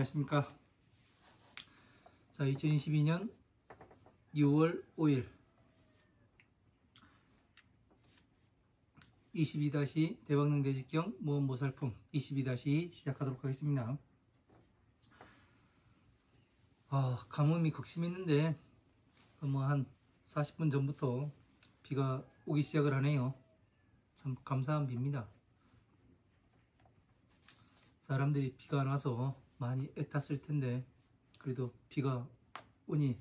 안녕하십니까. 자, 2022년 6월 5일 22- 대박능대직경 모험보살품 22- 시작하도록 하겠습니다. 가뭄이 극심했는데 한 40분 전부터 비가 오기 시작을 하네요. 참 감사한 비입니다. 사람들이 비가 안 와서 많이 애탔을 텐데 그래도 비가 오니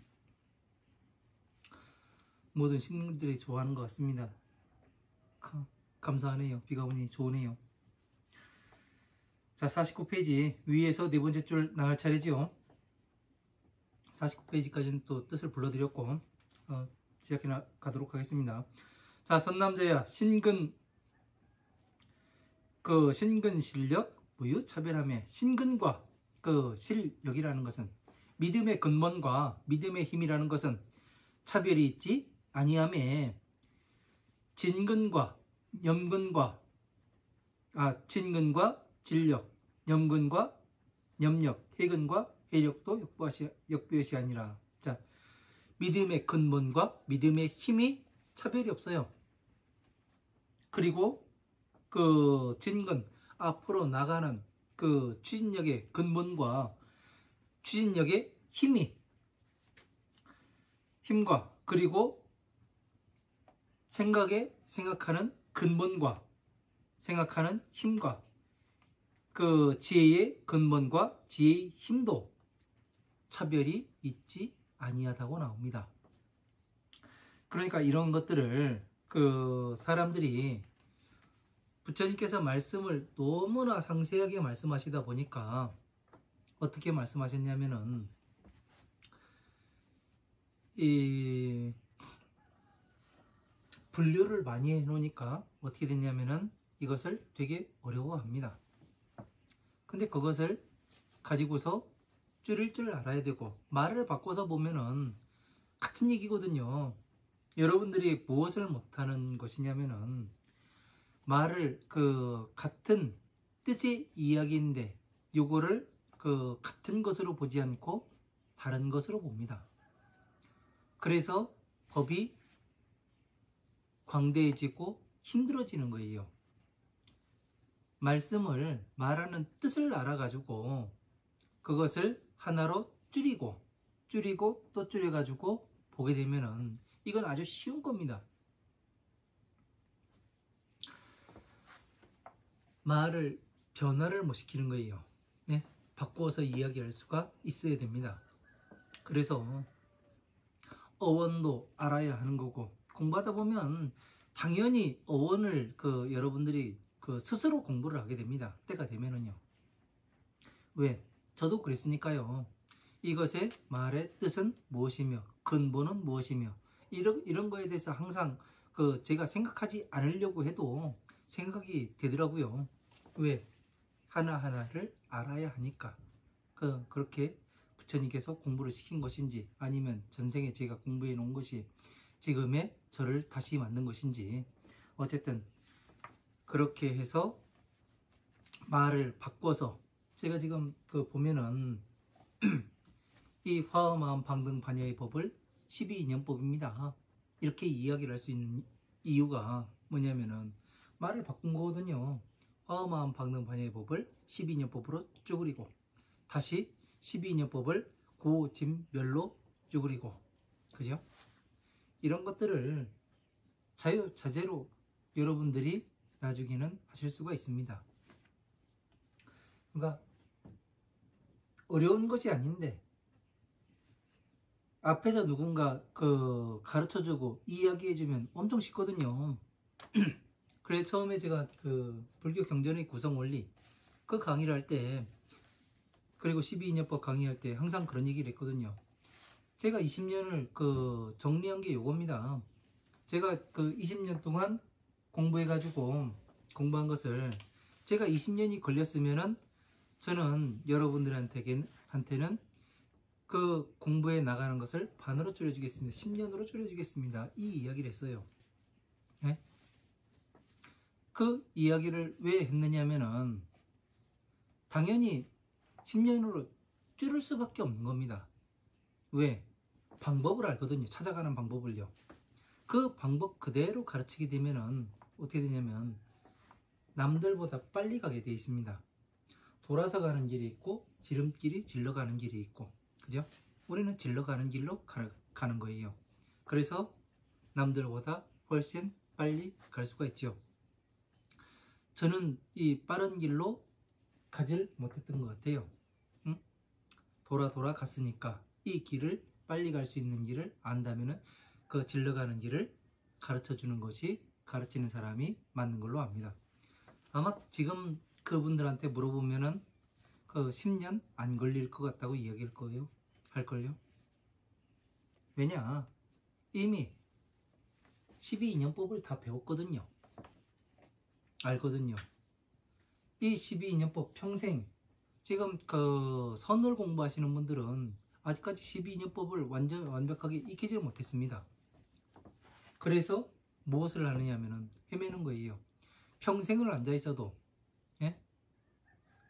모든 식물들이 좋아하는 것 같습니다. 감사하네요. 비가 오니 좋으네요. 자, 49페이지 위에서 네 번째 줄 나갈 차례지요. 49페이지까지는 또 뜻을 불러드렸고 시작해 가도록 하겠습니다. 자, 선남자야 신근 신근실력 무유차별함에 신근과 실력이라는 것은 믿음의 근본과 믿음의 힘이라는 것은 차별이 있지 아니함에 진근과 진력, 염근과 염력, 해근과 해력도 역부엇이 아니라. 자, 믿음의 근본과 믿음의 힘이 차별이 없어요. 그리고 진근, 앞으로 나가는 추진력의 근본과 추진력의 힘과 그리고 생각하는 근본과 생각하는 힘과 지혜의 근본과 지혜의 힘도 차별이 있지 아니하다고 나옵니다. 그러니까 이런 것들을 사람들이 부처님께서 말씀을 너무나 상세하게 말씀하시다 보니까 어떻게 말씀하셨냐면은 이 분류를 많이 해놓으니까 어떻게 됐냐면은 이것을 되게 어려워합니다. 근데 그것을 가지고서 줄일 줄 알아야 되고 말을 바꿔서 보면은 같은 얘기거든요. 여러분들이 무엇을 못하는 것이냐면은 말을 같은 뜻의 이야기인데 요거를 같은 것으로 보지 않고 다른 것으로 봅니다. 그래서 법이 광대해지고 힘들어지는 거예요. 말씀을 말하는 뜻을 알아가지고 그것을 하나로 줄이고 또 줄여가지고 보게 되면은 이건 아주 쉬운 겁니다. 말을 변화를 못 시키는 거예요. 네? 바꾸어서 이야기할 수가 있어야 됩니다. 그래서 어원도 알아야 하는 거고 공부하다 보면 당연히 어원을 여러분들이 스스로 공부를 하게 됩니다. 때가 되면은요. 왜? 저도 그랬으니까요. 이것의 말의 뜻은 무엇이며 근본은 무엇이며 이런 거에 대해서 항상 제가 생각하지 않으려고 해도 생각이 되더라고요. 왜? 하나하나를 알아야 하니까. 그렇게 부처님께서 공부를 시킨 것인지 아니면 전생에 제가 공부해 놓은 것이 지금의 저를 다시 만든 것인지 어쨌든 그렇게 해서 말을 바꿔서 제가 지금 보면은 이 화엄마음 방등 반야의 법을 12인연법입니다. 이렇게 이야기를 할 수 있는 이유가 뭐냐면은 말을 바꾼 거거든요. 화엄마음 방등 반야의 법을 12인연법으로 쭈그리고 다시 12인연법을 고짐멸로 쭈그리고, 그죠? 이런 것들을 자유자재로 여러분들이 나중에는 하실 수가 있습니다. 그러니까 어려운 것이 아닌데 앞에서 누군가 가르쳐주고 이야기해주면 엄청 쉽거든요. 그래서 처음에 제가 불교 경전의 구성 원리 강의를 할 때 그리고 12인연법 강의할 때 항상 그런 얘기를 했거든요. 제가 20년을 정리한 게 요겁니다. 제가 20년 동안 공부해가지고 공부한 것을 제가 20년이 걸렸으면은 저는 여러분들한테는 공부해 나가는 것을 반으로 줄여주겠습니다. 10년으로 줄여주겠습니다. 이 이야기를 했어요. 네? 그 이야기를 왜 했느냐면은 당연히 10년으로 줄일 수밖에 없는 겁니다. 왜? 방법을 알거든요. 찾아가는 방법을요. 그 방법 그대로 가르치게 되면은 어떻게 되냐면 남들보다 빨리 가게 돼 있습니다. 돌아서 가는 길이 있고 지름길이 질러 가는 길이 있고, 그죠? 우리는 질러 가는 길로 가는 거예요. 그래서 남들보다 훨씬 빨리 갈 수가 있죠. 저는 이 빠른 길로 가질 못했던 것 같아요. 응? 돌아 갔으니까 이 길을 빨리 갈 수 있는 길을 안다면은 그 질러 가는 길을 가르쳐 주는 것이 가르치는 사람이 맞는 걸로 압니다. 아마 지금 그분들한테 물어보면은 그 10년 안 걸릴 것 같다고 이야기할 거예요. 할걸요. 왜냐? 이미 12인연법을 다 배웠거든요. 알거든요. 이 12인연법 평생 지금 그 선을 공부하시는 분들은 아직까지 12인연법을 완벽하게 익히지 못했습니다. 그래서 무엇을 하느냐면은 헤매는 거예요. 평생을 앉아 있어도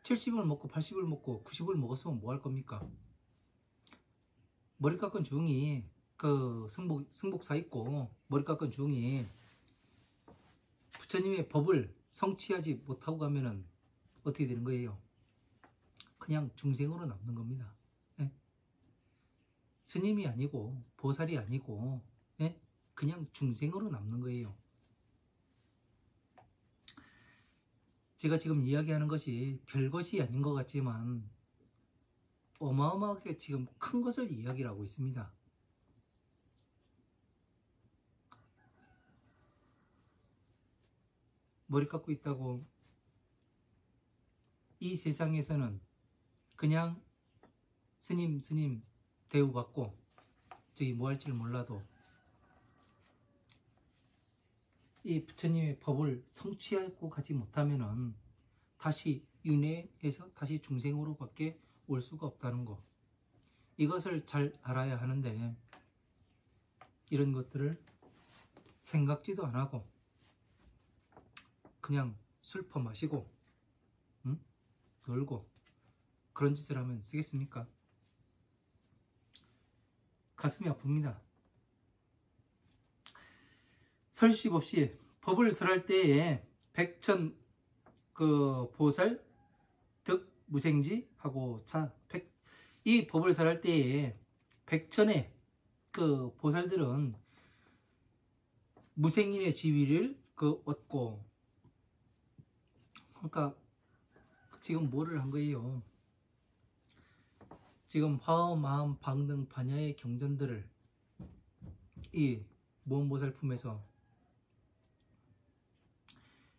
70을 먹고 80을 먹고 90을 먹었으면 뭐 할 겁니까? 머리 깎은 중이 그 승복사 있고 머리 깎은 중이 부처님의 법을 성취하지 못하고 가면은 어떻게 되는 거예요? 그냥 중생으로 남는 겁니다. 스님이 아니고 보살이 아니고 그냥 중생으로 남는 거예요. 제가 지금 이야기하는 것이 별것이 아닌 것 같지만 어마어마하게 지금 큰 것을 이야기를 하고 있습니다. 머리 깎고 있다고 이 세상에서는 그냥 스님 대우받고 저기 뭐 할지를 몰라도 이 부처님의 법을 성취하고 가지 못하면은 다시 윤회해서 다시 중생으로 밖에 올 수가 없다는 거, 이것을 잘 알아야 하는데 이런 것들을 생각지도 안 하고 그냥 술 퍼마시고 놀고 그런 짓을 하면 쓰겠습니까? 가슴이 아픕니다. 설십 없이 법을 설할 때에 백천 그 보살 득 무생지 하고 이 법을 설할 때에 백천의 그 보살들은 무생인의 지위를 얻고, 그러니까 지금 뭐를 한 거예요? 지금 화엄, 마음, 방등, 반야의 경전들을 이 무언보살 품에서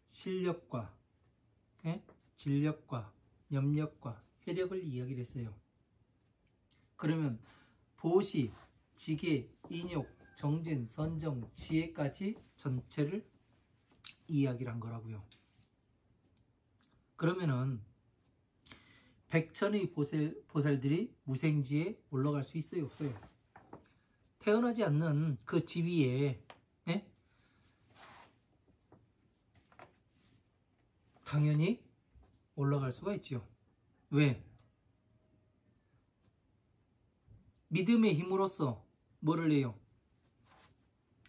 실력과 진력과 염력과 해력을 이야기를 했어요. 그러면 보시, 지계, 인욕, 정진, 선정, 지혜까지 전체를 이야기를 한 거라고요. 그러면은 백천의 보살들이 무생지에 올라갈 수 있어요, 없어요? 태어나지 않는 그 지위에 당연히 올라갈 수가 있죠. 왜? 믿음의 힘으로써 뭐를 해요?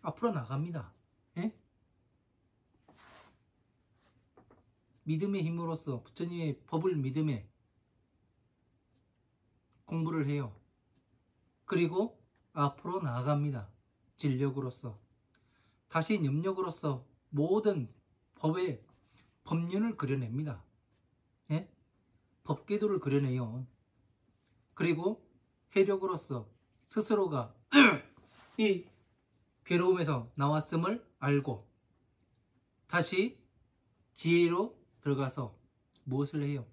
앞으로 나갑니다. 믿음의 힘으로써 부처님의 법을 믿음에 공부를 해요. 그리고 앞으로 나아갑니다. 진력으로서. 다시 염력으로서 모든 법의 법륜을 그려냅니다. 법궤도를 그려내요. 그리고 해력으로서 스스로가 이 괴로움에서 나왔음을 알고 다시 지혜로 들어가서 무엇을 해요?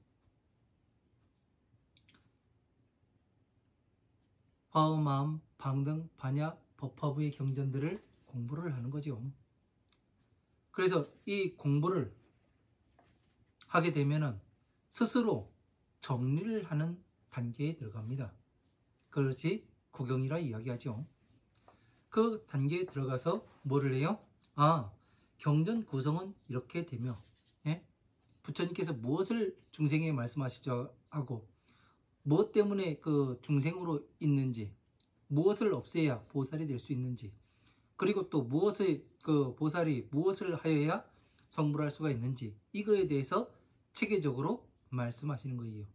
화엄, 마음, 방등, 반야, 법화부의 경전들을 공부를 하는 거죠. 그래서 이 공부를 하게 되면은 스스로 정리를 하는 단계에 들어갑니다. 그것이 구경이라 이야기하죠. 그 단계에 들어가서 뭐를 해요? 경전 구성은 이렇게 되며 부처님께서 무엇을 중생에게 말씀하시죠 하고 무엇 때문에 그 중생으로 있는지, 무엇을 없애야 보살이 될 수 있는지, 그리고 또 무엇을 그 보살이 무엇을 하여야 성불할 수가 있는지, 이거에 대해서 체계적으로 말씀하시는 거예요.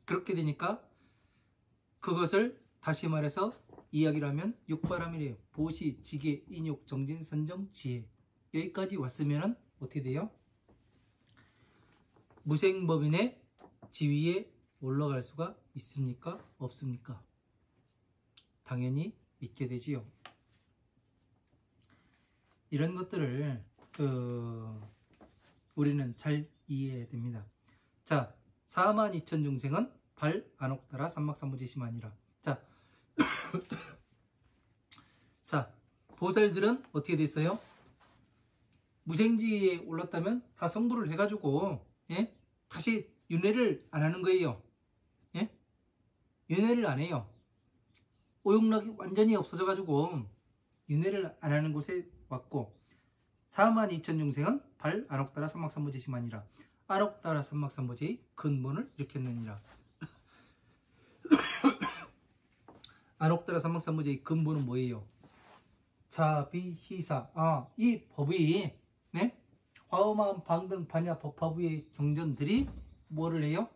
그렇게 되니까 그것을 다시 말해서 이야기를 하면 육바람이래요. 보시, 지계, 인욕, 정진, 선정, 지혜. 여기까지 왔으면 어떻게 돼요? 무생법인의 지위에 올라갈 수가 있습니까? 없습니까? 당연히 있게 되지요. 이런 것들을 우리는 잘 이해해야 됩니다. 자, 42,000 중생은 발 안옥따라 삼막삼부지심아니라. 자, 보살들은 어떻게 됐어요? 무생지에 올랐다면 다 성불을 해가지고 다시 윤회를 안 하는 거예요. 윤회를 안 해요. 오용락이 완전히 없어져가지고 윤회를 안 하는 곳에 왔고, 42,000 중생은 발 안옥따라 삼막삼부지심아니라. 안옥따라 삼막삼부지의 근본을 일으켰느니라. 안옥따라 삼막삼부지의 근본은 뭐예요? 자비희사. 이 법이 화엄한 방등 반야 법화부의 경전들이 뭐를 해요?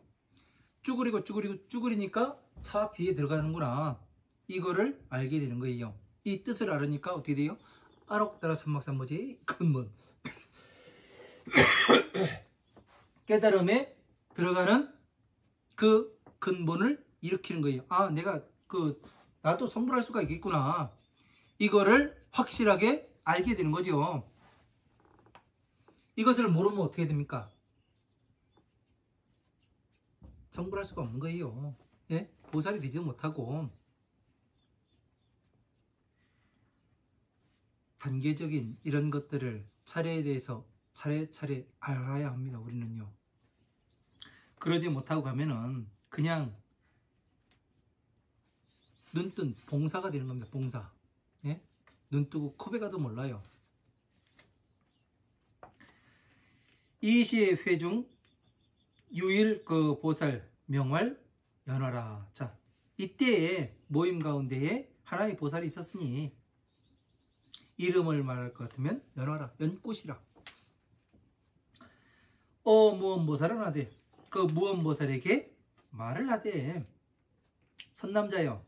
쭈그리니까 차비에 들어가는구나. 이거를 알게 되는 거예요. 이 뜻을 알으니까 어떻게 돼요? 안옥따라 삼막삼부지의 근본. 깨달음에 들어가는 그 근본을 일으키는 거예요. 내가 나도 성불할 수가 있겠구나. 이거를 확실하게 알게 되는 거죠. 이것을 모르면 어떻게 됩니까? 성불할 수가 없는 거예요. 보살이 되지 못하고 단계적인 이런 것들을 차례에 대해서 차례차례 알아야 합니다. 우리는요. 그러지 못하고 가면은 그냥 눈뜬 봉사가 되는 겁니다. 봉사. 눈 뜨고 컵에 가도 몰라요. 이시의 회중 유일 그 보살 명활 연화라. 자, 이때의 모임 가운데에 하나의 보살이 있었으니 이름을 말할 것 같으면 연화라, 연꽃이라. 무언보살은 하되, 그 무언보살에게 말을 하되, 선남자여,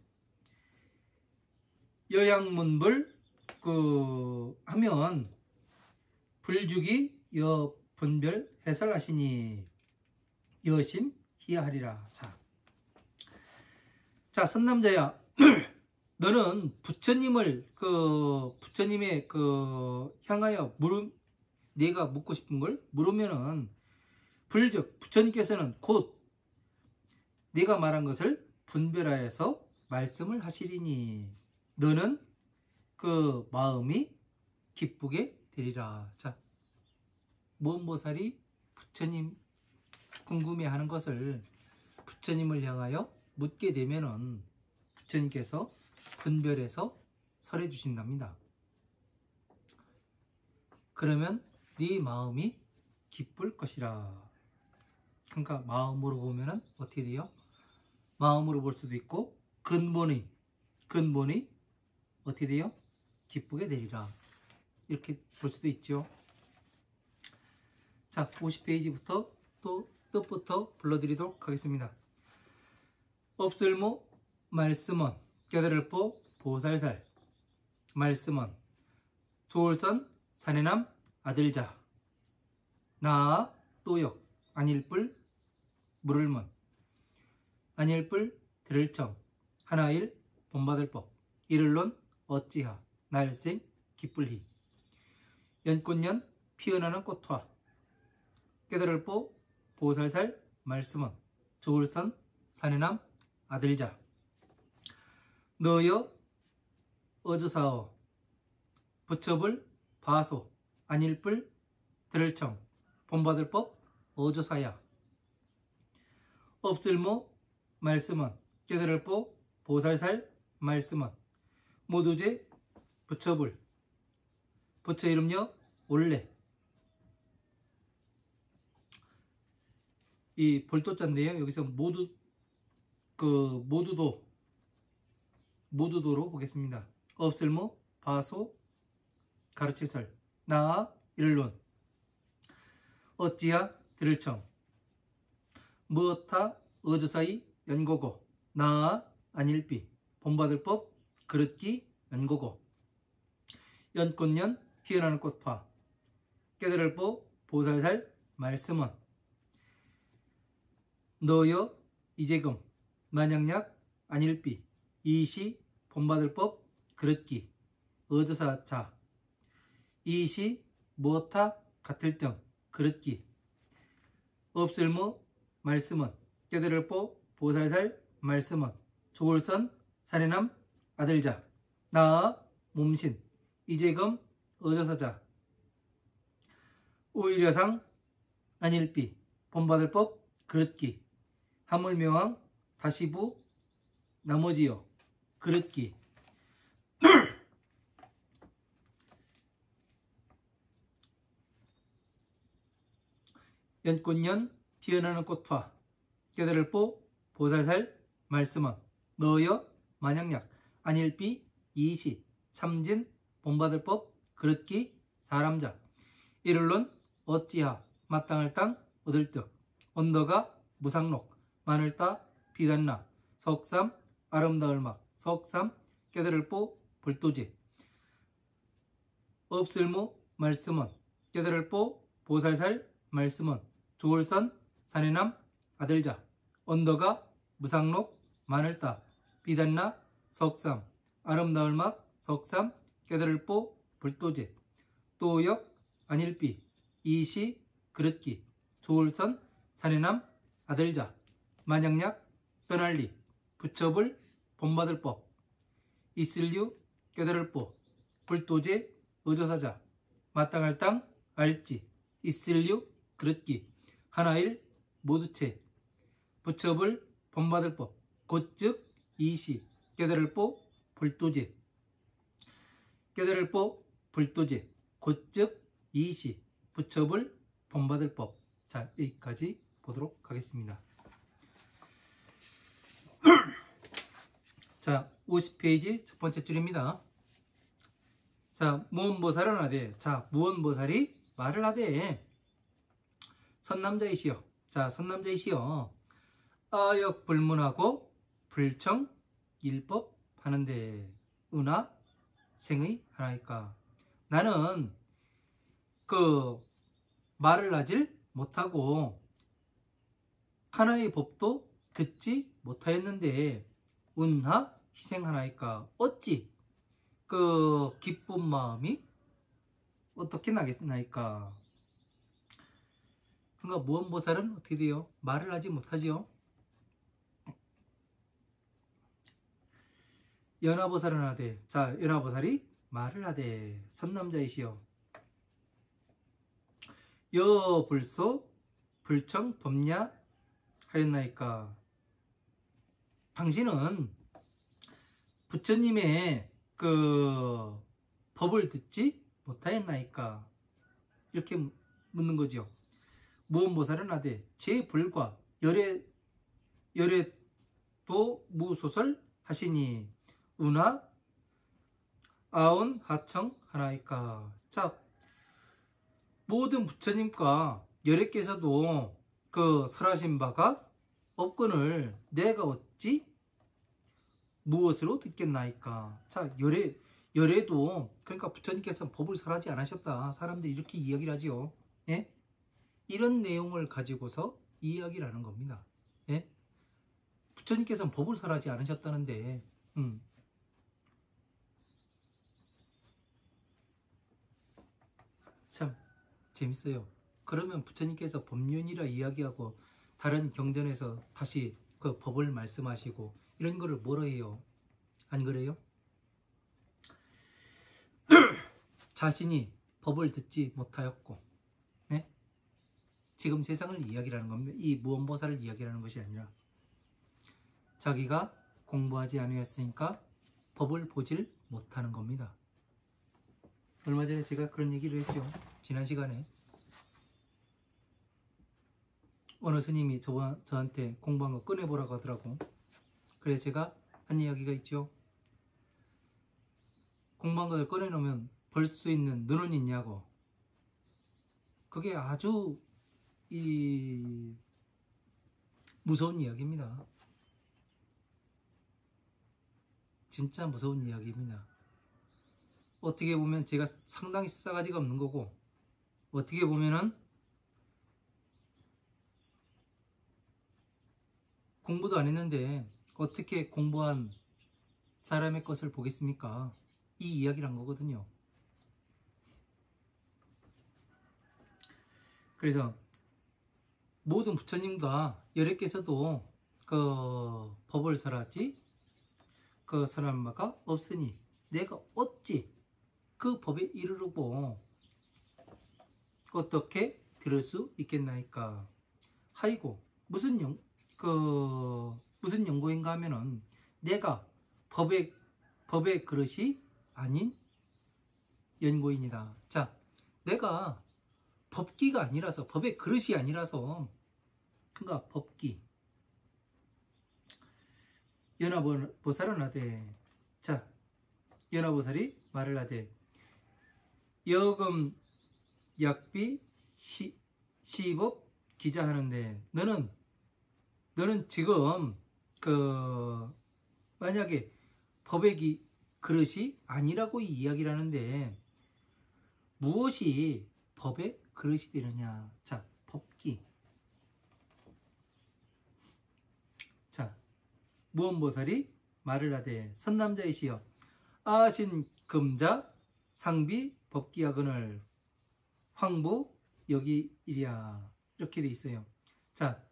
여양문불 하면 불주기 여분별 해설하시니 여심 희하리라. 자, 선남자야, 너는 부처님을 부처님의 향하여 네가 묻고 싶은 걸 물으면은 불즉 부처님께서는 곧 네가 말한 것을 분별하여서 말씀을 하시리니 너는 그 마음이 기쁘게 되리라. 자, 무언보살이 부처님 궁금해하는 것을 부처님을 향하여 묻게 되면은 부처님께서 분별해서 설해 주신답니다. 그러면 네 마음이 기쁠 것이라. 그러니까 마음으로 보면은 어떻게 돼요? 마음으로 볼 수도 있고 근본이 어떻게 돼요? 기쁘게 되리라. 이렇게 볼 수도 있죠. 자, 50페이지부터 또 뜻부터 불러드리도록 하겠습니다. 없을모 말씀은 깨달을보 보살살 말씀은 조울선 사내남 아들자 나아 또역 안일불 물을문 안일불 들을청 하나일 본받을법 이를론 어찌하 날생 기쁠히 연꽃년 피어나는 꽃화 깨달을보 보살살 말씀은 조울선 사내남 아들자 너여 어주사어 부처불 바소 안일불 들을청 본받을법 어조사야 없을모 말씀은 깨달을보 보살살 말씀은 모두제 부처불 부처 이름여 올래 이 볼도자인데요. 여기서 모두 그 모두도로 보겠습니다. 없을무 바소 가르칠설 나아 일론 어찌야 들을청 무엇타 어조사이 연고고 나아 안일비 본받을법 그릇기 연고고 연꽃년 피어나는 꽃파 깨달을보 보살살 말씀은 너여 이제금 만약약 안일비 이시 본받을법 그릇기 어조사자 이시 무엇타 같을 등 그릇기 없을무 말씀은 깨달을보 보살살 말씀은 조울선 사례남 아들자 나아 몸신 이제금 어조사자 오히려상 안일비 본받을법 그릇기 하물명왕 다시부 나머지여 그릇기 연꽃년 피어나는 꽃화 깨달을보 보살살 말씀은 너여 만약약 안일비 이시 참진 본받을법 그릇기 사람자 이를론 어찌하 마땅할 땅 얻을 듯 언더가 무상록 마늘따 비단나 석삼 아름다울 막 석삼 깨달을보 불도지 없을무 말씀은 깨달을보 보살살 말씀은 조울선 사내남 아들자 언더가 무상록 마늘따 비단나 석삼 아름다울 막 석삼 깨달을보 불도지 또역 안일비 이시 그릇기 조울선 사내남 아들자 만약약 떠날리 부처불 본받을법 있을류 깨달을법 불도제 의조사자 마땅할 땅 알지 있을류 그릇기 하나일 모두체 부처불 본받을법 곧즉 이시 깨달을법 불도제 깨달을법 불도제 곧즉 이시 부처불 본받을법. 자, 여기까지 보도록 하겠습니다. 자, 50페이지 첫 번째 줄입니다. 자, 무언보살은 하되 자, 무언보살이 말을 하되 선남자이시여 자, 선남자이시여 아역 불문하고 불청 일법 하는데 은하 생의 하나이까 나는 그 말을 하질 못하고 하나의 법도 듣지 못하였는데 은하 희생하나이까 어찌 그 기쁜 마음이 어떻게 나겠나이까. 그러니까 무언보살은 어떻게 돼요? 말을 하지 못하지요. 연화보살은 하되 자 연화보살이 말을 하되 선남자이시여 여불소 불청 법냐 하였나이까. 당신은 부처님의 그 법을 듣지 못하였나이까. 이렇게 묻는 거죠. 무언보살은 하되 제 불과 열애도 무소설 하시니 운하 아온 하청 하나이까. 자, 모든 부처님과 열애께서도 그 설하신 바가 없거늘 내가 어찌 무엇으로 듣겠나이까. 자, 열애도 그러니까 부처님께서 법을 설하지 않으셨다. 사람들이 이렇게 이야기를 하지요. 예? 이런 내용을 가지고서 이야기를 하는 겁니다. 예? 부처님께서는 법을 설하지 않으셨다는데 참 재밌어요. 그러면 부처님께서 법륜이라 이야기하고 다른 경전에서 다시 그 법을 말씀하시고 이런 거를 뭐라 해요? 안 그래요? 자신이 법을 듣지 못하였고 네? 지금 세상을 이야기하는 겁니다. 이 무언보살을 이야기하는 것이 아니라 자기가 공부하지 않으셨으니까 법을 보질 못하는 겁니다. 얼마 전에 제가 그런 얘기를 했죠. 지난 시간에 어느 스님이 저한테 공부한 거 꺼내보라고 하더라고. 그래서 제가 한 이야기가 있죠. 공부한 것을 꺼내놓으면 벌 수 있는 눈은 있냐고. 그게 아주 무서운 이야기입니다. 진짜 무서운 이야기입니다. 어떻게 보면 제가 상당히 싸가지가 없는 거고, 어떻게 보면은 공부도 안 했는데 어떻게 공부한 사람의 것을 보겠습니까? 이 이야기를 한 거거든요. 그래서 모든 부처님과 여력께서도 그 법을 설하지 그 사람마가 없으니 내가 어찌 그 법에 이르르고 어떻게 들을 수 있겠나이까. 하이고 무슨 연고인가 하면은 내가 법의 그릇이 아닌 연고인이다. 자, 내가 법기가 아니라서, 법의 그릇이 아니라서, 그러니까 법기. 연화보살은 하되, 자, 연화보살이 말을 하되, 여금 약비 시법 기자하는데, 너는 지금 만약에 법의 그릇이 아니라고 이야기를 하는데 무엇이 법의 그릇이 되느냐. 자, 법기. 자, 무언보살이 말을 하되 선남자이시여 아신 금자 상비 법기하거늘 황부 여기이랴. 이렇게 돼 있어요. 자,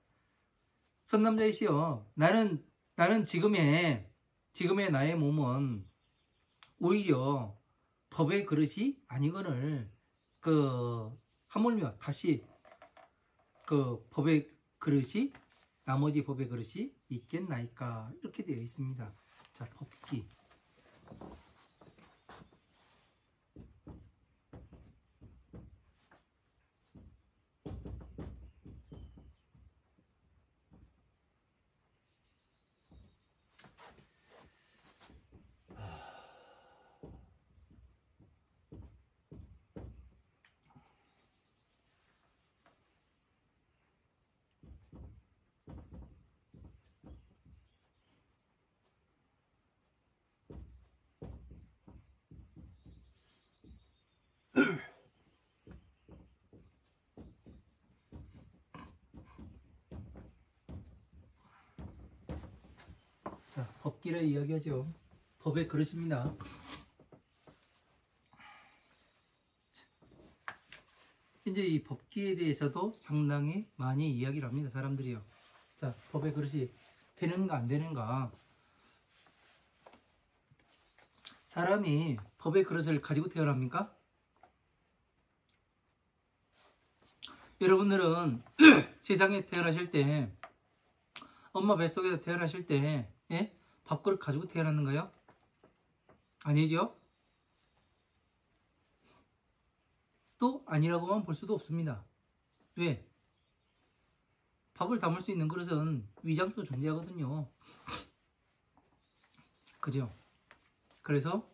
선남자이시여 나는 지금의 나의 몸은 오히려 법의 그릇이 아니거늘 하물며 다시 법의 그릇이 나머지 법의 그릇이 있겠나이까. 이렇게 되어 있습니다. 자, 법기. 자, 법기를 이야기하죠. 법의 그릇입니다. 이제 이 법기에 대해서도 상당히 많이 이야기를 합니다. 사람들이요. 자, 법의 그릇이 되는가 안 되는가. 사람이 법의 그릇을 가지고 태어납니까? 여러분들은 세상에 태어나실 때, 엄마 뱃속에서 태어나실 때 밥그릇 가지고 태어났는가요? 아니죠? 또 아니라고만 볼 수도 없습니다. 왜? 밥을 담을 수 있는 그릇은 위장도 존재하거든요. 그죠? 그래서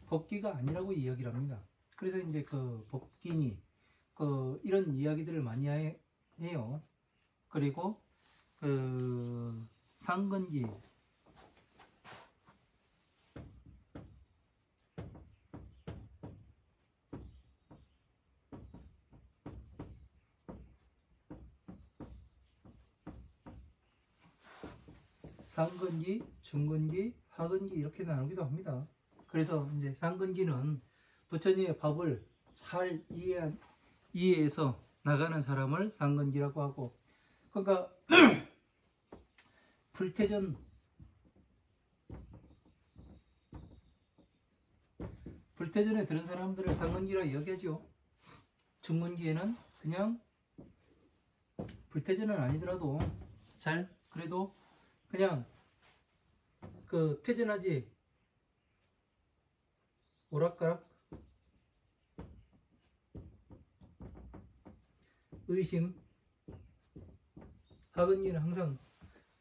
법기가 아니라고 이야기를 합니다. 그래서 이제 법기니 이런 이야기들을 많이 해요. 그리고 상근기, 상근기, 중근기, 하근기 이렇게 나누기도 합니다. 그래서 이제 상근기는 부처님의 법을 잘 이해해서 나가는 사람을 상근기라고 하고, 그러니까 불태전에 들은 사람들을 상근기라 이야기하죠. 중근기에는 그냥 불태전은 아니더라도 그래도 그냥 퇴전하지 오락가락 의심, 하근기는 항상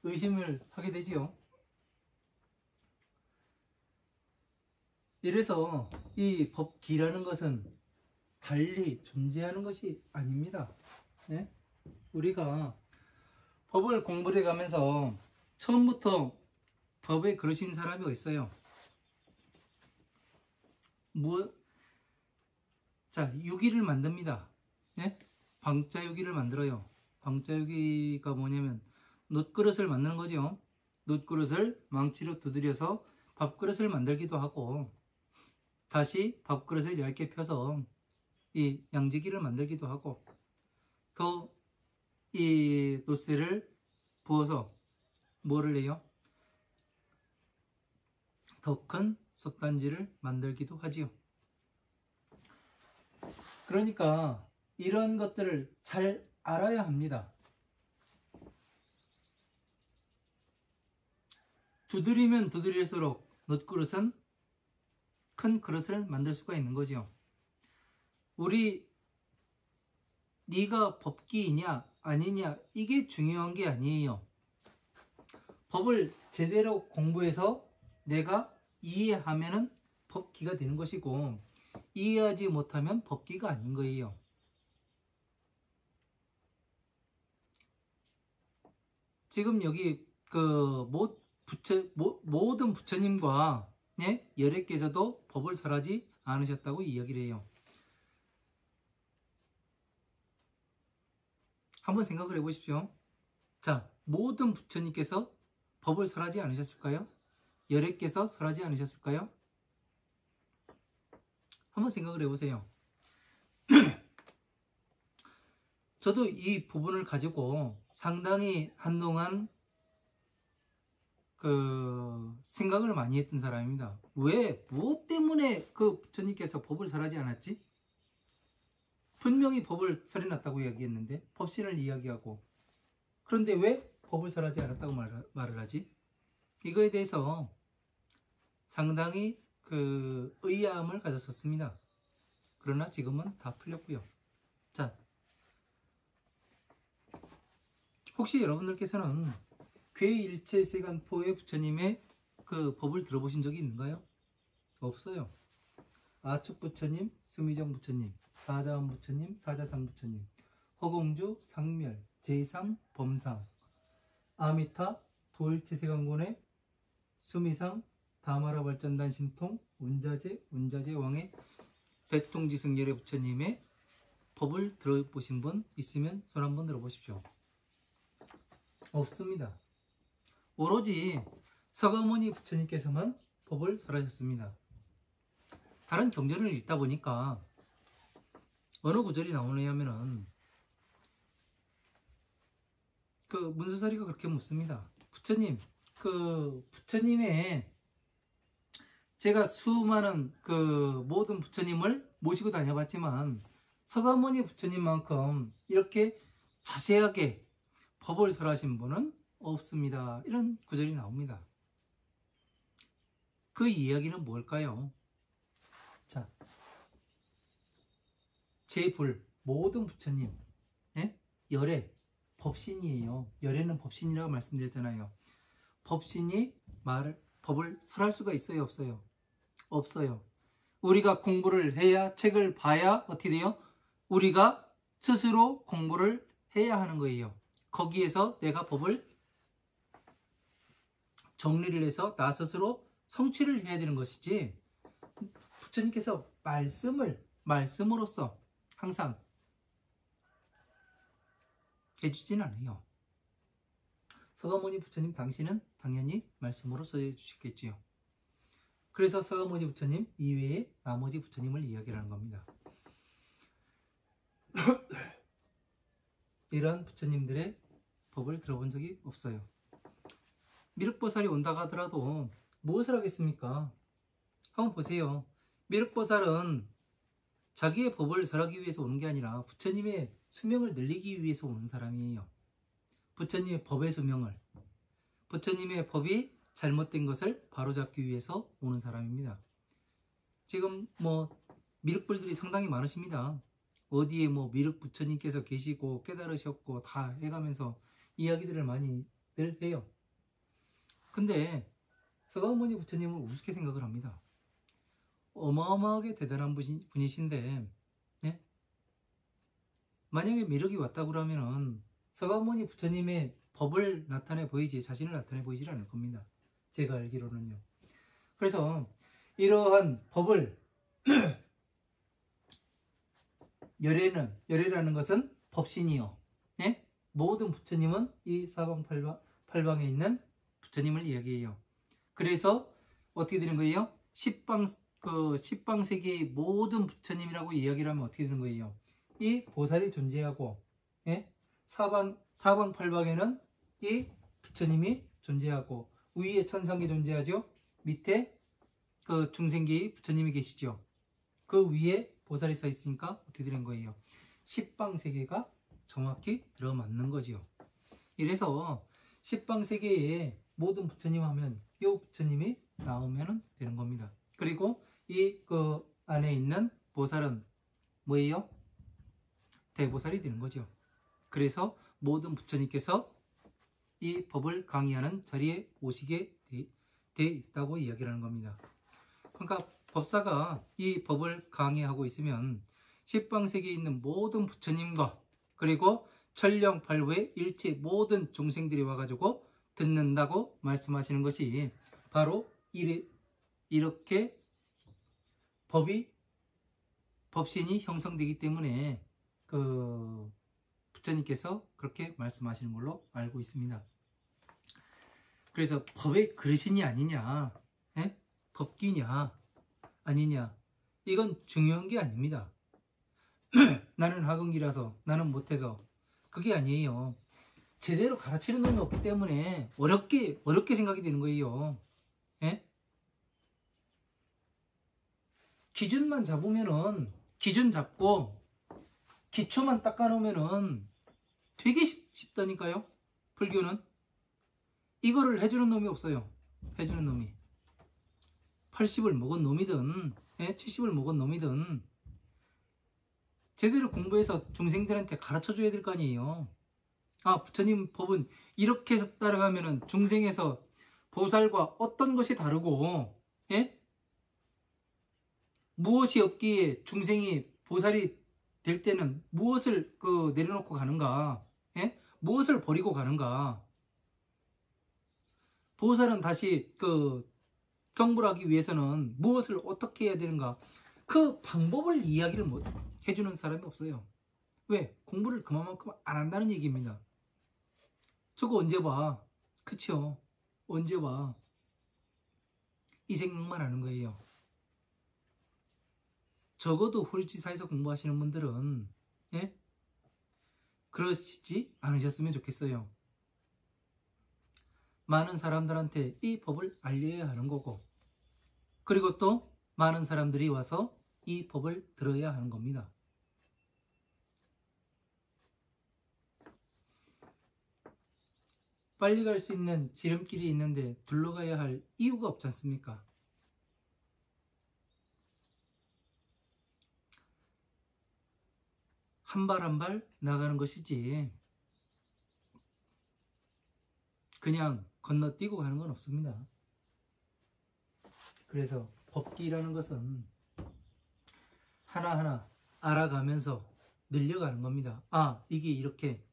의심을 하게 되지요. 이래서 이 법기라는 것은 달리 존재하는 것이 아닙니다. 네? 우리가 법을 공부해 가면서 처음부터 법에 그러신 사람이 있어요. 자, 유기를 만듭니다. 네? 방자유기를 만들어요. 방자유기가 뭐냐면 놋그릇을 만드는 거죠. 놋그릇을 망치로 두드려서 밥그릇을 만들기도 하고, 다시 밥그릇을 얇게 펴서 이 양지기를 만들기도 하고, 또 이 놋새를 부어서 뭐를 해요? 더 큰 솥단지를 만들기도 하지요. 그러니까 이런 것들을 잘 알아야 합니다. 두드리면 두드릴수록 놋그릇은 큰 그릇을 만들 수가 있는 거죠. 네가 법기이냐 아니냐 이게 중요한 게 아니에요. 법을 제대로 공부해서 내가 이해하면은 법기가 되는 것이고, 이해하지 못하면 법기가 아닌 거예요. 지금 여기 모든 부처님과 열애께서도 법을 설하지 않으셨다고 이야기를 해요. 한번 생각을 해보십시오. 자, 모든 부처님께서 법을 설하지 않으셨을까요? 열애께서 설하지 않으셨을까요? 한번 생각을 해보세요. 저도 이 부분을 가지고 상당히 한동안 생각을 많이 했던 사람입니다. 왜? 무엇 때문에 그 부처님께서 법을 설하지 않았지? 분명히 법을 설해놨다고 이야기했는데, 법신을 이야기하고, 그런데 왜 법을 설하지 않았다고 말을 하지? 이거에 대해서 상당히 의아함을 가졌었습니다. 그러나 지금은 다 풀렸고요. 자, 혹시 여러분들께서는 괴일체세간포의 부처님의 그 법을 들어보신 적이 있는가요? 없어요. 아축 부처님, 스미정 부처님, 사자원 부처님, 사자상 부처님, 허공주, 상멸, 제상, 범상, 아미타, 도일체세간곤의 수미상, 다마라 발전단 신통, 운자제 왕의 대통지승열의 부처님의 법을 들어보신 분 있으면 손 한번 들어보십시오. 없습니다. 오로지 서가모니 부처님께서만 법을 설하셨습니다. 다른 경전을 읽다 보니까 어느 구절이 나오느냐 하면은 문수사리가 그렇게 묻습니다. 부처님, 부처님의 제가 수많은 모든 부처님을 모시고 다녀봤지만 서가모니 부처님만큼 이렇게 자세하게 법을 설하신 분은 없습니다. 이런 구절이 나옵니다. 그 이야기는 뭘까요? 자, 제불 모든 부처님, 열애 법신이에요. 열애는 법신이라고 말씀드렸잖아요. 법신이 법을 설할 수가 있어요, 없어요? 없어요. 우리가 공부를 해야, 책을 봐야 어떻게 돼요? 우리가 스스로 공부를 해야 하는 거예요. 거기에서 내가 법을 정리를 해서 나 스스로 성취를 해야 되는 것이지, 부처님께서 말씀으로써 항상 해주진 않아요. 서가모니 부처님 당신은 당연히 말씀으로써 해주셨겠지요. 그래서 서가모니 부처님 이외에 나머지 부처님을 이야기하는 겁니다. 이러한 부처님들의 법을 들어본 적이 없어요. 미륵보살이 온다 하더라도 무엇을 하겠습니까? 한번 보세요. 미륵보살은 자기의 법을 설하기 위해서 오는 게 아니라 부처님의 수명을 늘리기 위해서 오는 사람이에요. 부처님의 법의 수명을, 부처님의 법이 잘못된 것을 바로잡기 위해서 오는 사람입니다. 지금 미륵불들이 상당히 많으십니다. 어디에 미륵 부처님께서 계시고 깨달으셨고 다 해가면서 이야기들을 많이들 해요. 근데 서가모니 부처님은 우습게 생각을 합니다. 어마어마하게 대단한 분이신데, 네? 만약에 매력이 왔다고 그러면은 서가모니 부처님의 법을 나타내 보이지 자신을 나타내 보이질 않을 겁니다. 제가 알기로는요. 그래서 이러한 법을 열애라는 것은 법신이요. 네? 모든 부처님은 이 사방팔방에 있는 부처님을 이야기해요. 그래서 어떻게 되는 거예요? 십방세계의 모든 부처님이라고 이야기를 하면 어떻게 되는 거예요? 이 보살이 존재하고, 예? 사방팔방에는 이 부처님이 존재하고, 위에 천상계 존재하죠? 밑에 그 중생계의 부처님이 계시죠? 그 위에 보살이 서 있으니까 어떻게 되는 거예요? 십방세계가 정확히 들어맞는 거지요. 이래서 십방세계에 모든 부처님 하면 이 부처님이 나오면 되는 겁니다. 그리고 이 그 안에 있는 보살은 뭐예요? 대보살이 되는 거죠. 그래서 모든 부처님께서 이 법을 강의하는 자리에 오시게 돼 있다고 이야기를 하는 겁니다. 그러니까 법사가 이 법을 강의하고 있으면 십방세계에 있는 모든 부처님과 그리고 천령팔부의 일체 모든 중생들이 와가지고 듣는다고 말씀하시는 것이 바로 이렇게 법신이 형성되기 때문에 그 부처님께서 그렇게 말씀하시는 걸로 알고 있습니다. 그래서 법의 그릇이냐 아니냐, 에? 법기냐 아니냐, 이건 중요한 게 아닙니다. 나는 학원기라서, 나는 못해서, 그게 아니에요. 제대로 가르치는 놈이 없기 때문에 어렵게 생각이 되는 거예요. 에? 기준만 잡으면은, 기준 잡고 기초만 닦아놓으면은 되게 쉽다니까요. 불교는 이거를 해주는 놈이 없어요. 해주는 놈이 80을 먹은 놈이든 70을 먹은 놈이든 제대로 공부해서 중생들한테 가르쳐줘야 될 거 아니에요. 아, 부처님 법은 이렇게 해서 따라가면은 중생에서 보살과 어떤 것이 다르고, 예? 무엇이 없기에 중생이 보살이 될 때는 무엇을 내려놓고 가는가, 예? 무엇을 버리고 가는가. 보살은 다시 성불하기 위해서는 무엇을 어떻게 해야 되는가, 그 방법을 이야기를 못 해주는 사람이 없어요. 왜? 공부를 그만큼 안 한다는 얘기입니다. 저거 언제 봐? 그쵸? 언제 봐? 이 생각만 하는 거예요. 적어도 후리지사에서 공부하시는 분들은, 예? 그러시지 않으셨으면 좋겠어요. 많은 사람들한테 이 법을 알려야 하는 거고, 그리고 또 많은 사람들이 와서 이 법을 들어야 하는 겁니다. 빨리 갈 수 있는 지름길이 있는데 둘러가야 할 이유가 없지 않습니까? 한 발 한 발 나가는 것이지 그냥 건너뛰고 가는 건 없습니다. 그래서 법기라는 것은 하나하나 알아가면서 늘려가는 겁니다. 아, 이게 이렇게.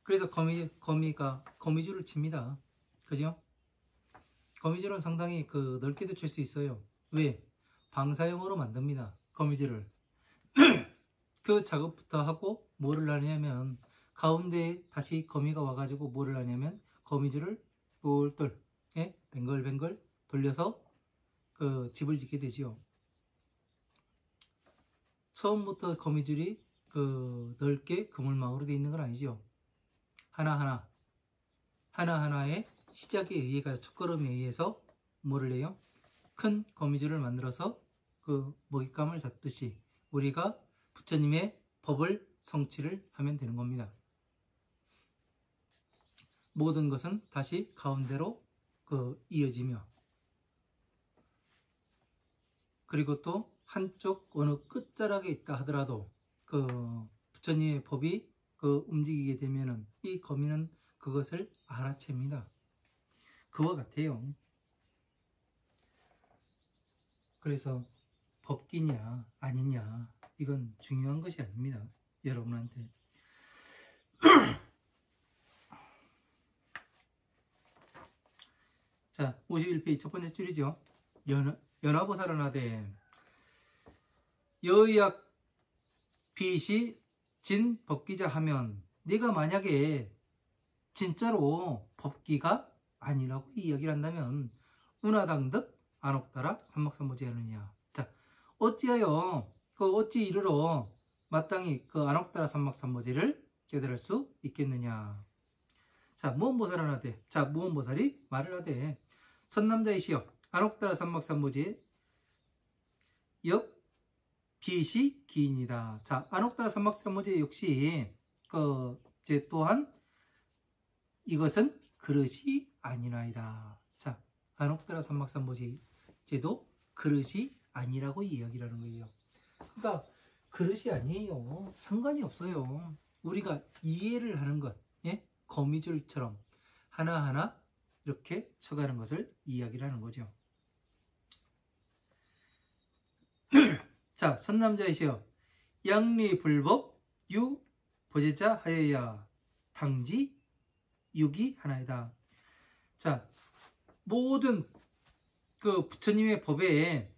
그래서 거미줄을 칩니다. 그죠? 거미줄은 상당히 넓게도 칠 수 있어요. 왜? 방사형으로 만듭니다. 거미줄을. 그 작업부터 하고 뭐를 하냐면 가운데에 다시 거미가 와가지고 뭐를 하냐면 거미줄을 똘똘, 예? 뱅글뱅글 돌려서 집을 짓게 되지요. 처음부터 거미줄이 넓게 그물망으로 되어 있는 건 아니죠. 하나하나의 시작에 의해가 첫걸음에 의해서 뭐를 해요? 큰 거미줄을 만들어서 먹잇감을 잡듯이 우리가 부처님의 법을 성취를 하면 되는 겁니다. 모든 것은 다시 가운데로 이어지며, 그리고 또 한쪽 어느 끝자락에 있다 하더라도 부처님의 법이 움직이게 되면은 이 거미는 그것을 알아챕니다. 그와 같아요. 그래서 법기냐 아니냐 이건 중요한 것이 아닙니다. 여러분한테. 자, 51페이지 첫 번째 줄이죠. 연화보살은 여의학 빛이 진 법기자 하면 네가 만약에 진짜로 법기가 아니라고 이야기를 한다면 은하당득 안옥따라 삼막삼보지 하느냐. 자, 어찌하여 어찌 이르러 마땅히 안옥따라 삼막삼보지를 깨달을 수 있겠느냐. 자, 무언보살은 하되, 자, 무언보살이 말을 하되, 선남자이시여 안옥따라 삼막삼보지 역 빛이 기인이다. 자, 안옥따라 삼막삼보지 역시 제 또한 이것은 그릇이 아니나이다. 자, 안옥따라 삼막삼보지 제도 그릇이 아니라고 이야기를 하는 거예요. 그러니까 그릇이 아니에요. 상관이 없어요. 우리가 이해를 하는 것, 예? 거미줄처럼 하나하나 이렇게 쳐가는 것을 이야기를 하는 거죠. 자, 선남자이시여 양리불법 유 보제자 하여야 당지 육이 하나이다. 자, 모든 부처님의 법에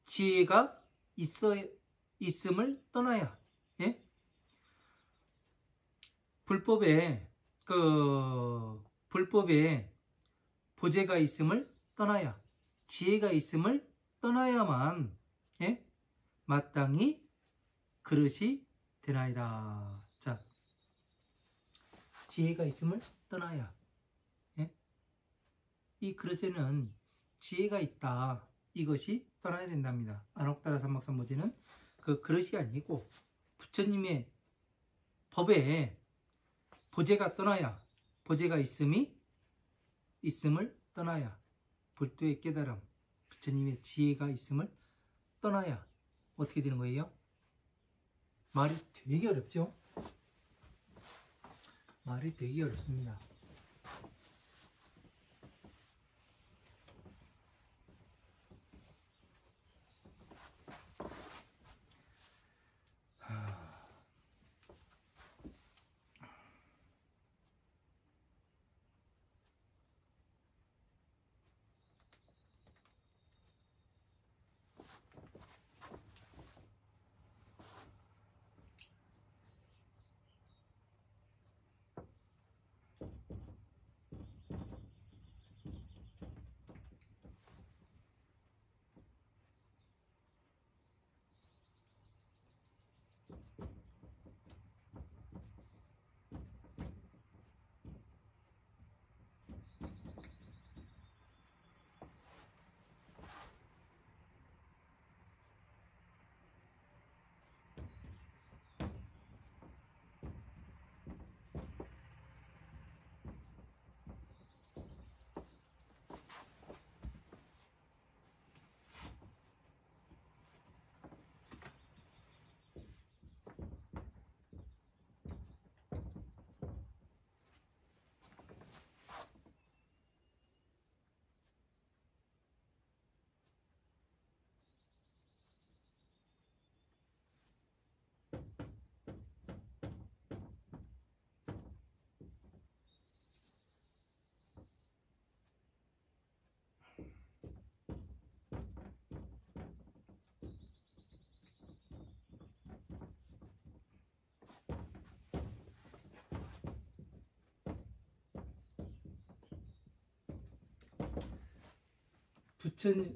지혜가 있음을 떠나야, 예? 불법에 보제가 있음을 떠나야, 지혜가 있음을 떠나야만, 예? 마땅히 그릇이 되나이다. 자, 지혜가 있음을 떠나야, 예? 이 그릇에는 지혜가 있다. 이것이 떠나야 된답니다. 안옥따라 삼막삼보지는 그 그릇이 아니고 부처님의 법에 보제가 떠나야, 보제가 있음을 떠나야, 불도의 깨달음, 부처님의 지혜가 있음을 떠나야 어떻게 되는 거예요? 말이 되게 어렵죠? 말이 되게 어렵습니다.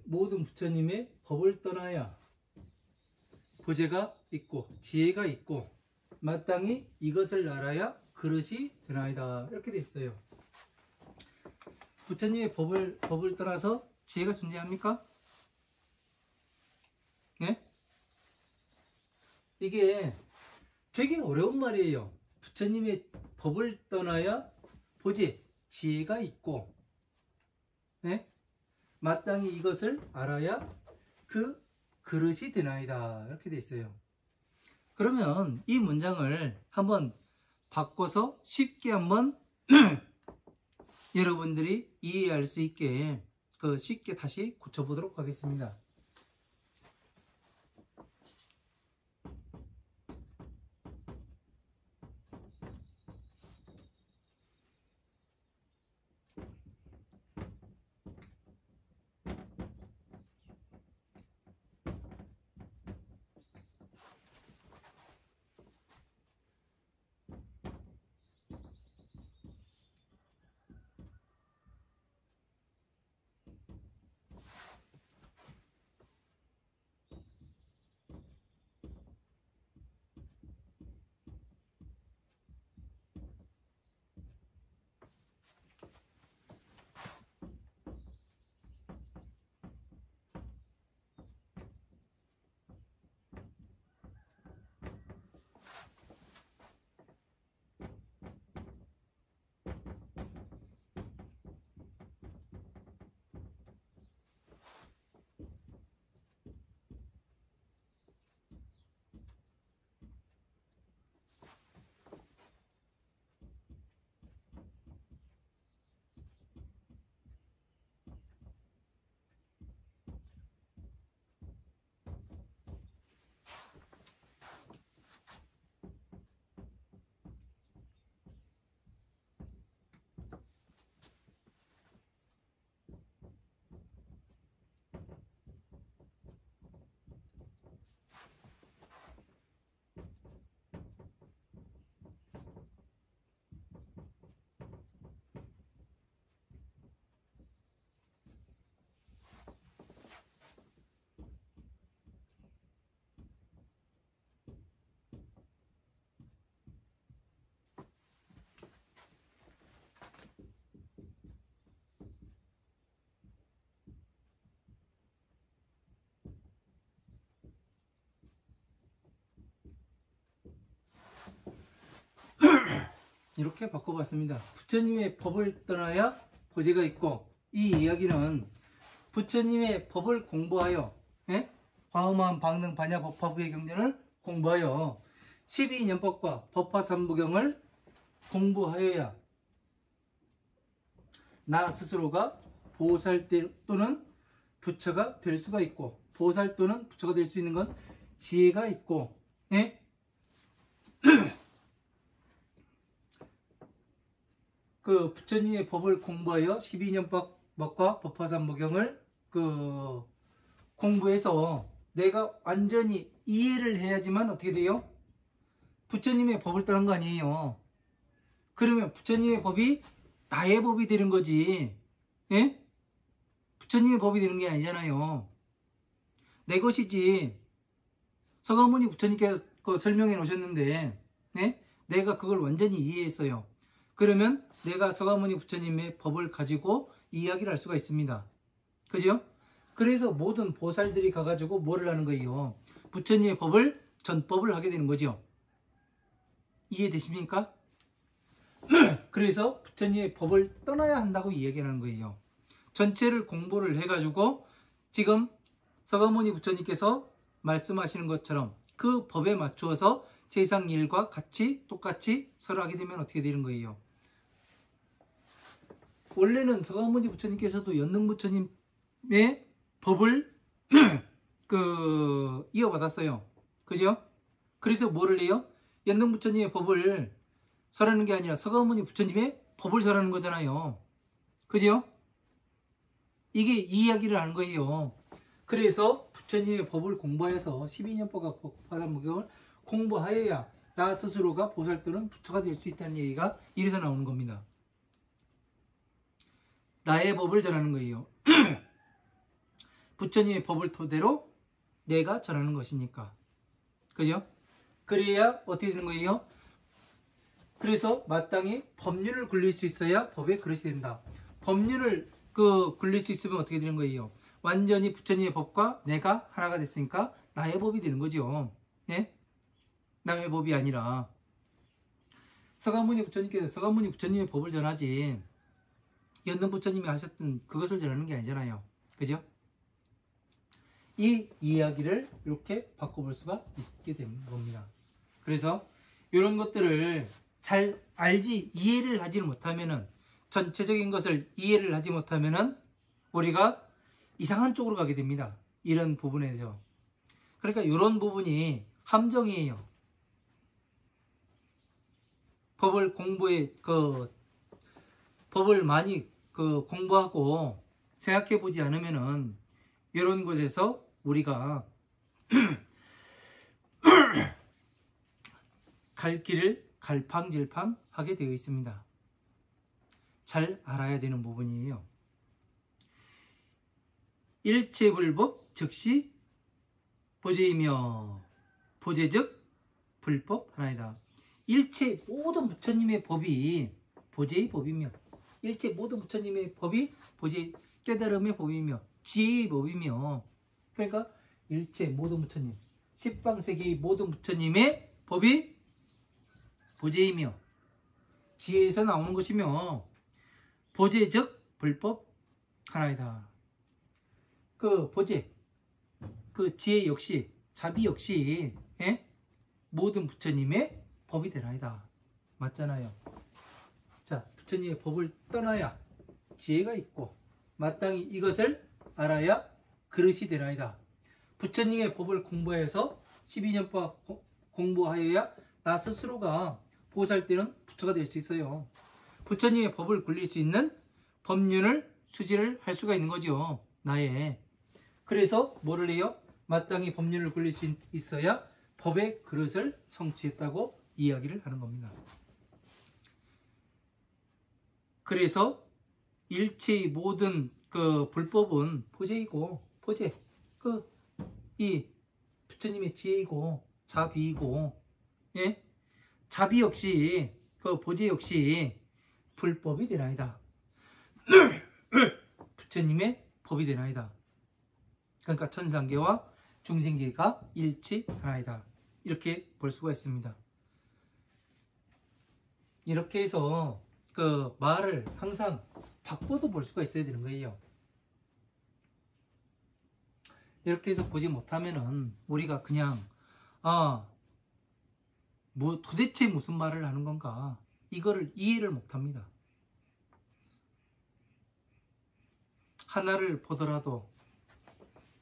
모든 부처님의 법을 떠나야 보제가 있고 지혜가 있고 마땅히 이것을 알아야 그릇이 되나이다. 이렇게 돼 있어요. 부처님의 법을 떠나서 지혜가 존재합니까? 네? 이게 되게 어려운 말이에요. 부처님의 법을 떠나야 보제, 지혜가 있고, 네? 마땅히 이것을 알아야 그 그릇이 되나이다. 이렇게 돼 있어요. 그러면 이 문장을 한번 바꿔서 쉽게 한번 여러분들이 이해할 수 있게 쉽게 다시 고쳐보도록 하겠습니다. 이렇게 바꿔봤습니다. 부처님의 법을 떠나야 보제가 있고, 이 이야기는 부처님의 법을 공부하여 과음한 방능 반야 법화부의 경전을 공부하여 12년법과 법화삼부경을 공부하여야 나 스스로가 보살 또는 부처가 될 수가 있고, 보살 또는 부처가 될 수 있는 건 지혜가 있고, 그 부처님의 법을 공부하여 12년법과 법화삼부경을 공부해서 내가 완전히 이해를 해야지만 어떻게 돼요? 부처님의 법을 따른 거 아니에요. 그러면 부처님의 법이 나의 법이 되는 거지. 부처님의 법이 되는 게 아니잖아요. 내 것이지. 서가모니 부처님께서 설명해 놓으셨는데 내가 그걸 완전히 이해했어요. 그러면 내가 서가모니 부처님의 법을 가지고 이야기를 할 수가 있습니다. 그죠? 그래서 모든 보살들이 가가지고 뭐를 하는 거예요? 부처님의 법을, 전법을 하게 되는 거죠. 이해되십니까? 그래서 부처님의 법을 떠나야 한다고 이야기하는 거예요. 전체를 공부를 해가지고 지금 서가모니 부처님께서 말씀하시는 것처럼 그 법에 맞추어서 세상 일과 똑같이 설하게 되면 어떻게 되는 거예요? 원래는 서가모니 부처님께서도 연능 부처님의 법을 이어받았어요. 그죠? 그래서 뭐를 해요? 연능 부처님의 법을 설하는 게 아니라 서가모니 부처님의 법을 설하는 거잖아요. 그죠? 이게 이 이야기를 하는 거예요. 그래서 부처님의 법을 공부해서 12년법과 법화삼부경을 공부하여야 나 스스로가 보살 또는 부처가 될 수 있다는 얘기가 이래서 나오는 겁니다. 나의 법을 전하는 거예요. 부처님의 법을 토대로 내가 전하는 것이니까. 그죠? 그래야 어떻게 되는 거예요? 그래서 마땅히 법륜을 굴릴 수 있어야 법의 그릇이 된다. 법륜을 굴릴 수 있으면 어떻게 되는 거예요? 완전히 부처님의 법과 내가 하나가 됐으니까 나의 법이 되는 거죠. 남의 법이 아니라. 서가모니 부처님께서 서가모니 부처님의 법을 전하지 연능 부처님이 하셨던 그것을 전하는 게 아니잖아요. 그죠? 이 이야기를 이렇게 바꿔볼 수가 있게 된 겁니다. 그래서 이런 것들을 잘 알지 이해를 하지 못하면은, 전체적인 것을 이해를 하지 못하면은 우리가 이상한 쪽으로 가게 됩니다. 이런 부분에서. 그러니까 이런 부분이 함정이에요. 법을 많이 공부하고 생각해 보지 않으면은 이런 곳에서 우리가 갈 길을 갈팡질팡 하게 되어 있습니다. 잘 알아야 되는 부분이에요. 일체불법 즉시 보제이며 보제즉 불법 하나이다. 일체 모든 부처님의 법이 보제의 법이며, 일체 모든 부처님의 법이 보제의 깨달음의 법이며 지혜의 법이며, 그러니까 일체 모든 부처님, 십방세계의 모든 부처님의 법이 보제이며 지혜에서 나오는 것이며 보제 즉 불법 하나이다. 그 보제, 그 지혜 역시, 자비 역시 모든 부처님의 법이 되나이다. 맞잖아요. 자, 부처님의 법을 떠나야 지혜가 있고 마땅히 이것을 알아야 그릇이 되나이다. 부처님의 법을 공부해서 12년법 공부하여야 나 스스로가 보살되는 부처가 될 수 있어요. 부처님의 법을 굴릴 수 있는 법륜을 수지를 할 수가 있는 거죠. 나의. 그래서 뭐를 해요? 마땅히 법륜을 굴릴 수 있어야 법의 그릇을 성취했다고 이야기를 하는 겁니다. 그래서 일체의 모든 그 불법은 보제이고, 보제, 이 부처님의 지혜이고 자비이고, 예? 자비 역시, 그 보제 역시 불법이 되나이다. 부처님의 법이 되나이다. 그러니까 천상계와 중생계가 일치하나이다. 이렇게 볼 수가 있습니다. 이렇게 해서 그 말을 항상 바꿔도 볼 수가 있어야 되는 거예요. 이렇게 해서 보지 못하면은 우리가 그냥 뭐 도대체 무슨 말을 하는 건가, 이거를 이해를 못합니다. 하나를 보더라도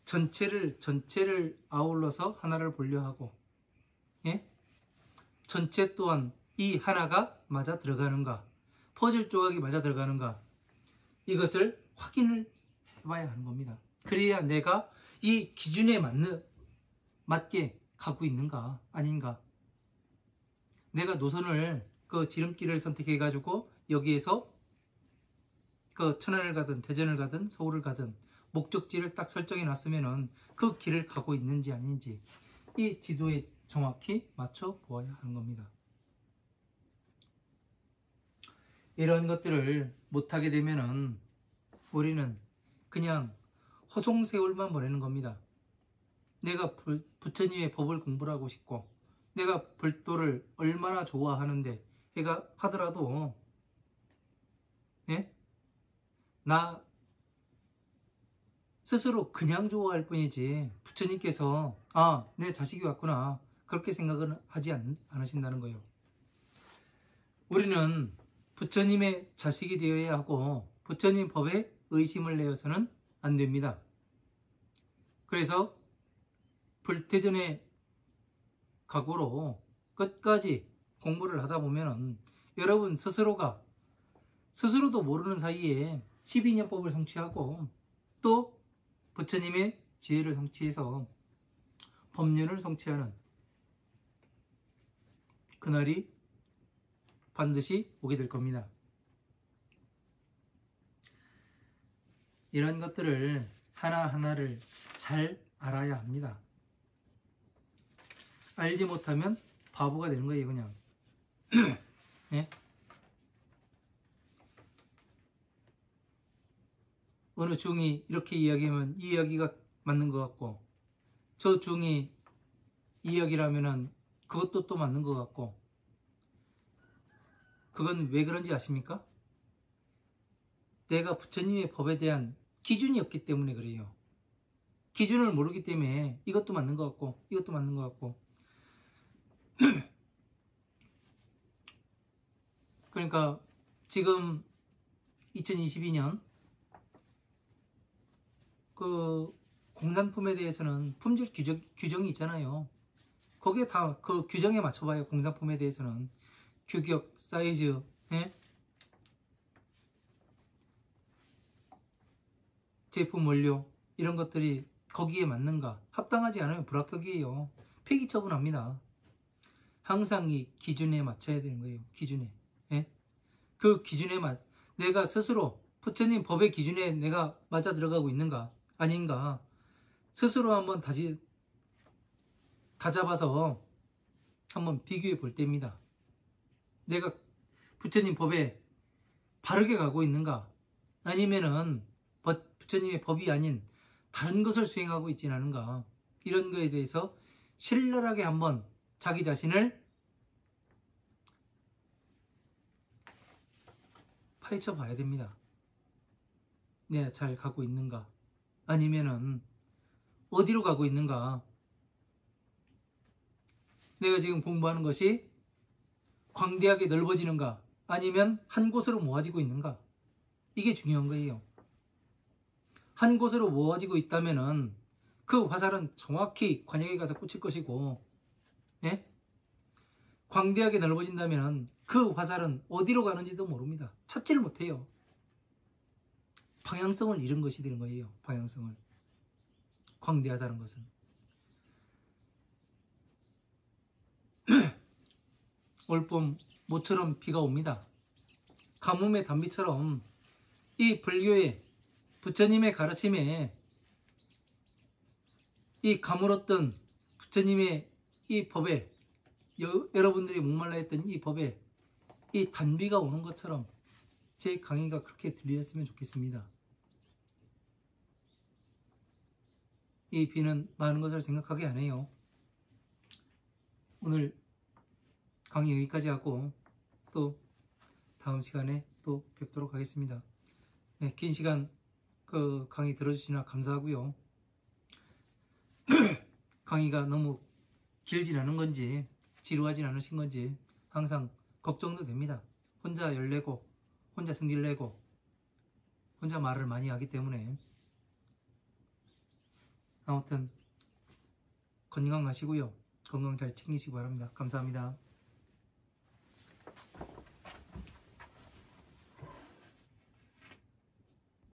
전체를 아울러서 하나를 보려 하고, 예? 전체 또한 이 하나가 맞아 들어가는가, 퍼즐 조각이 맞아 들어가는가, 이것을 확인을 해봐야 하는 겁니다. 그래야 내가 이 기준에 맞게 가고 있는가 아닌가. 내가 노선을, 그 지름길을 선택해 가지고 여기에서 그 천안을 가든 대전을 가든 서울을 가든 목적지를 딱 설정해 놨으면은 그 길을 가고 있는지 아닌지 이 지도에 정확히 맞춰 보아야 하는 겁니다. 이런 것들을 못하게 되면은 우리는 그냥 허송세월만 보내는 겁니다. 내가 부처님의 법을 공부를 하고 싶고 내가 불도를 얼마나 좋아하는데 얘가 하더라도, 예? 나 스스로 그냥 좋아할 뿐이지 부처님께서 내 자식이 왔구나 그렇게 생각은 하지 않으신다는 거예요. 우리는 부처님의 자식이 되어야 하고 부처님 법에 의심을 내어서는 안 됩니다. 그래서 불태전의 각오로 끝까지 공부를 하다 보면은 여러분 스스로도 모르는 사이에 12년법을 성취하고 또 부처님의 지혜를 성취해서 법륜을 성취하는 그날이 반드시 오게 될 겁니다. 이런 것들을 하나하나를 잘 알아야 합니다. 알지 못하면 바보가 되는 거예요, 그냥. 네? 어느 중이 이렇게 이야기하면 이 이야기가 맞는 것 같고, 저 중이 이 이야기라면은 그것도 또 맞는 것 같고, 그건 왜 그런지 아십니까? 내가 부처님의 법에 대한 기준이 없기 때문에 그래요. 기준을 모르기 때문에 이것도 맞는 것 같고 이것도 맞는 것 같고 그러니까 지금 2022년 그 공산품에 대해서는 품질 규정이 있잖아요. 거기에 다 그 규정에 맞춰봐요. 공산품에 대해서는 규격, 사이즈, 예? 제품 원료 이런 것들이 거기에 맞는가? 합당하지 않으면 불합격이에요. 폐기 처분합니다. 항상 이 기준에 맞춰야 되는 거예요. 기준에. 예? 그 기준에 내가 스스로 부처님 법의 기준에 내가 맞아 들어가고 있는가 아닌가 스스로 한번 다잡아서 한번 비교해 볼 때입니다. 내가 부처님 법에 바르게 가고 있는가 아니면은 부처님의 법이 아닌 다른 것을 수행하고 있지는 않은가, 이런 거에 대해서 신랄하게 한번 자기 자신을 파헤쳐 봐야 됩니다. 내가 잘 가고 있는가 아니면은 어디로 가고 있는가, 내가 지금 공부하는 것이 광대하게 넓어지는가 아니면 한 곳으로 모아지고 있는가, 이게 중요한 거예요. 한 곳으로 모아지고 있다면은 그 화살은 정확히 관역에 가서 꽂힐 것이고, 예? 광대하게 넓어진다면은 그 화살은 어디로 가는지도 모릅니다. 찾지를 못해요. 방향성을 잃은 것이 되는 거예요. 방향성을. 광대하다는 것은. 올봄 모처럼 비가 옵니다. 가뭄의 단비처럼 이 불교의 부처님의 가르침에 이 가물었던 부처님의 이 법에, 여러분들이 목말라 했던 이 법에 이 단비가 오는 것처럼 제 강의가 그렇게 들렸으면 좋겠습니다. 이 비는 많은 것을 생각하게 하네요. 오늘 강의 여기까지 하고 또 다음 시간에 또 뵙도록 하겠습니다. 네, 긴 시간 그 강의 들어주시나 감사하고요. 강의가 너무 길진 않은 건지 지루하진 않으신 건지 항상 걱정도 됩니다. 혼자 열내고 혼자 승질내고 혼자 말을 많이 하기 때문에. 아무튼 건강하시고요. 건강 잘 챙기시기 바랍니다. 감사합니다.